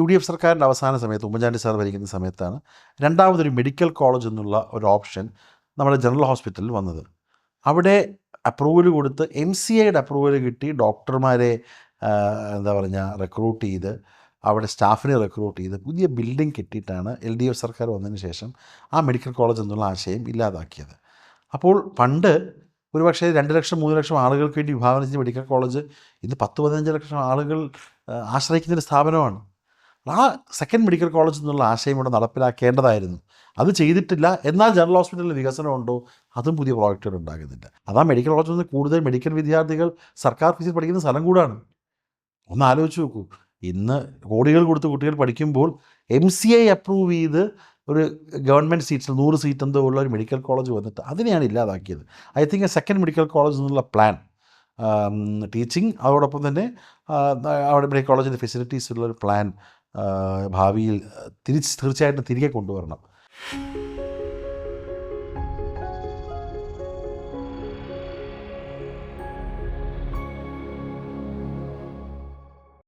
UDF സർക്കാരിൻ്റെ അവസാന സമയത്ത് ഉമ്മൻചാണ്ടി സാർ ഭരിക്കുന്ന സമയത്താണ് രണ്ടാമതൊരു മെഡിക്കൽ കോളേജ് എന്നുള്ള ഒരു ഓപ്ഷൻ നമ്മുടെ ജനറൽ ഹോസ്പിറ്റലിൽ വന്നത്. അവിടെ അപ്രൂവൽ കൊടുത്ത് MCAയുടെ അപ്രൂവൽ കിട്ടി ഡോക്ടർമാരെ എന്താ പറഞ്ഞ റിക്രൂട്ട് ചെയ്ത് അവിടെ സ്റ്റാഫിനെ റിക്രൂട്ട് ചെയ്ത് പുതിയ ബിൽഡിംഗ് കെട്ടിയിട്ടാണ് LDF സർക്കാർ വന്നതിന് ശേഷം ആ മെഡിക്കൽ കോളേജ് എന്നുള്ള ആശയം ഇല്ലാതാക്കിയത്. അപ്പോൾ പണ്ട് ഒരുപക്ഷേ 2 ലക്ഷം 3 ലക്ഷം ആളുകൾക്ക് വേണ്ടി വിഭാവനം ചെയ്ത മെഡിക്കൽ കോളേജ് ഇന്ന് 10-15 ലക്ഷം ആളുകൾ ആശ്രയിക്കുന്നൊരു സ്ഥാപനമാണ്. ആ സെക്കൻഡ് മെഡിക്കൽ കോളേജ് എന്നുള്ള ആശയം ഇവിടെ നടപ്പിലാക്കേണ്ടതായിരുന്നു. അത് ചെയ്തിട്ടില്ല. എന്നാൽ ജനറൽ ഹോസ്പിറ്റലിൽ വികസനമുണ്ടോ? അതും പുതിയ പ്രോജക്റ്റുകൾ ഉണ്ടാകുന്നില്ല. അതാ മെഡിക്കൽ കോളേജിൽ നിന്ന് കൂടുതൽ മെഡിക്കൽ വിദ്യാർത്ഥികൾ സർക്കാർ ഫീസിൽ പഠിക്കുന്ന സ്ഥലം കൂടാണ്. ഒന്ന് ആലോചിച്ച് നോക്കൂ. ഇന്ന് കോടികൾ കൊടുത്ത് കുട്ടികൾ പഠിക്കുമ്പോൾ MCA അപ്രൂവ് ചെയ്ത് ഒരു ഗവൺമെൻറ് സീറ്റ്സിൽ 100 സീറ്റ് എന്തോ ഉള്ള ഒരു മെഡിക്കൽ കോളേജ് വന്നിട്ട് അതിനെയാണ് ഇല്ലാതാക്കിയത്. I think second medical college എന്നുള്ള പ്ലാൻ ടീച്ചിങ് അതോടൊപ്പം തന്നെ അവിടെ മെഡിക്കൽ കോളേജിൻ്റെ ഫെസിലിറ്റീസ് ഉള്ളൊരു പ്ലാൻ ഭാവിയിൽ തീർച്ചയായിട്ടും തിരികെ കൊണ്ടുവരണം.